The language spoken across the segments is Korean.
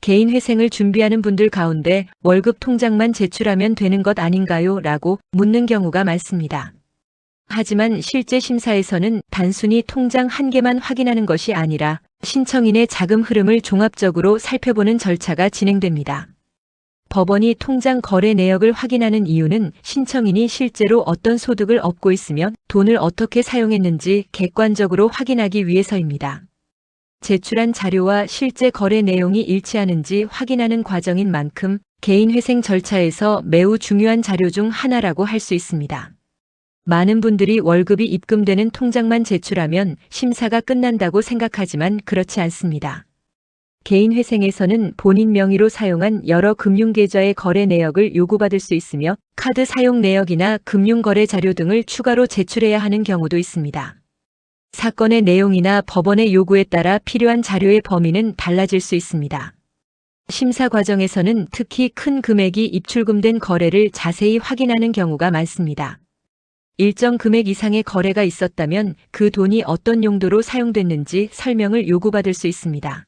개인 회생을 준비하는 분들 가운데 월급 통장만 제출하면 되는 것 아닌가요? 라고 묻는 경우가 많습니다. 하지만 실제 심사에서는 단순히 통장 한 개만 확인하는 것이 아니라 신청인의 자금 흐름을 종합적으로 살펴보는 절차가 진행됩니다. 법원이 통장 거래 내역을 확인하는 이유는 신청인이 실제로 어떤 소득을 얻고 있으며 돈을 어떻게 사용했는지 객관적으로 확인하기 위해서입니다. 제출한 자료와 실제 거래 내용이 일치하는지 확인하는 과정인 만큼 개인 회생 절차에서 매우 중요한 자료 중 하나라고 할 수 있습니다. 많은 분들이 월급이 입금되는 통장만 제출하면 심사가 끝난다고 생각하지만 그렇지 않습니다. 개인 회생에서는 본인 명의로 사용한 여러 금융계좌의 거래 내역을 요구받을 수 있으며 카드 사용 내역이나 금융거래 자료 등을 추가로 제출해야 하는 경우도 있습니다. 사건의 내용이나 법원의 요구에 따라 필요한 자료의 범위는 달라질 수 있습니다. 심사 과정에서는 특히 큰 금액이 입출금된 거래를 자세히 확인하는 경우가 많습니다. 일정 금액 이상의 거래가 있었다면 그 돈이 어떤 용도로 사용됐는지 설명을 요구받을 수 있습니다.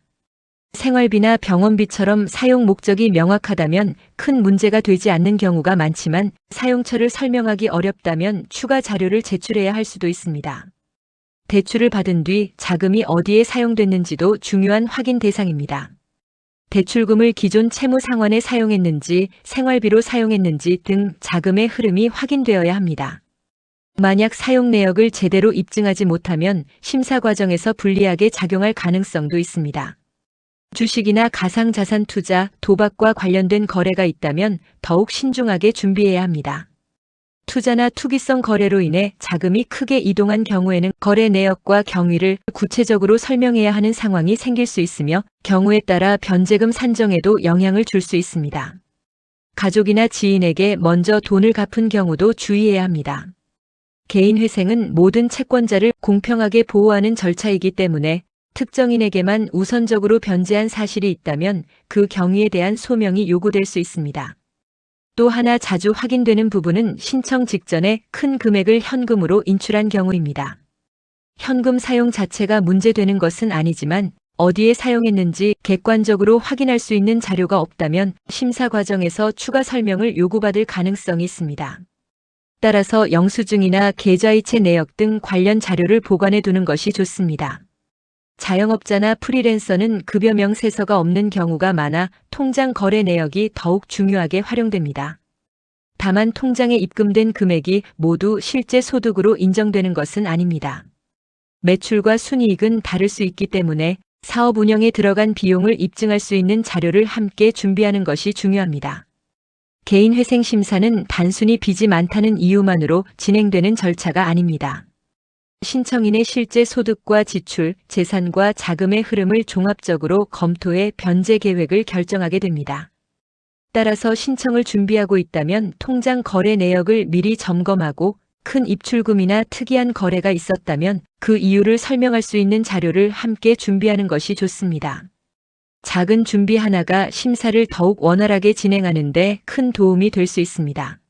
생활비나 병원비처럼 사용 목적이 명확하다면 큰 문제가 되지 않는 경우가 많지만 사용처를 설명하기 어렵다면 추가 자료를 제출해야 할 수도 있습니다. 대출을 받은 뒤 자금이 어디에 사용됐는지도 중요한 확인 대상입니다. 대출금을 기존 채무 상환에 사용했는지 생활비로 사용했는지 등 자금의 흐름이 확인되어야 합니다. 만약 사용 내역을 제대로 입증하지 못하면 심사 과정에서 불리하게 작용할 가능성도 있습니다. 주식이나 가상자산 투자, 도박과 관련된 거래가 있다면 더욱 신중하게 준비해야 합니다. 투자나 투기성 거래로 인해 자금이 크게 이동한 경우에는 거래 내역과 경위를 구체적으로 설명해야 하는 상황이 생길 수 있으며 경우에 따라 변제금 산정에도 영향을 줄 수 있습니다. 가족이나 지인에게 먼저 돈을 갚은 경우도 주의해야 합니다. 개인 회생은 모든 채권자를 공평하게 보호하는 절차이기 때문에 특정인에게만 우선적으로 변제한 사실이 있다면 그 경위에 대한 소명이 요구될 수 있습니다. 또 하나 자주 확인되는 부분은 신청 직전에 큰 금액을 현금으로 인출한 경우입니다. 현금 사용 자체가 문제되는 것은 아니지만 어디에 사용했는지 객관적으로 확인할 수 있는 자료가 없다면 심사 과정에서 추가 설명을 요구받을 가능성이 있습니다. 따라서 영수증이나 계좌이체 내역 등 관련 자료를 보관해 두는 것이 좋습니다. 자영업자나 프리랜서는 급여 명세서가 없는 경우가 많아 통장 거래 내역이 더욱 중요하게 활용됩니다. 다만 통장에 입금된 금액이 모두 실제 소득으로 인정되는 것은 아닙니다. 매출과 순이익은 다를 수 있기 때문에 사업 운영에 들어간 비용을 입증할 수 있는 자료를 함께 준비하는 것이 중요합니다. 개인 회생 심사는 단순히 빚이 많다는 이유만으로 진행되는 절차가 아닙니다. 신청인의 실제 소득과 지출, 재산과 자금의 흐름을 종합적으로 검토해 변제 계획을 결정하게 됩니다. 따라서 신청을 준비하고 있다면 통장 거래 내역을 미리 점검하고 큰 입출금이나 특이한 거래가 있었다면 그 이유를 설명할 수 있는 자료를 함께 준비하는 것이 좋습니다. 작은 준비 하나가 심사를 더욱 원활하게 진행하는 데 큰 도움이 될 수 있습니다.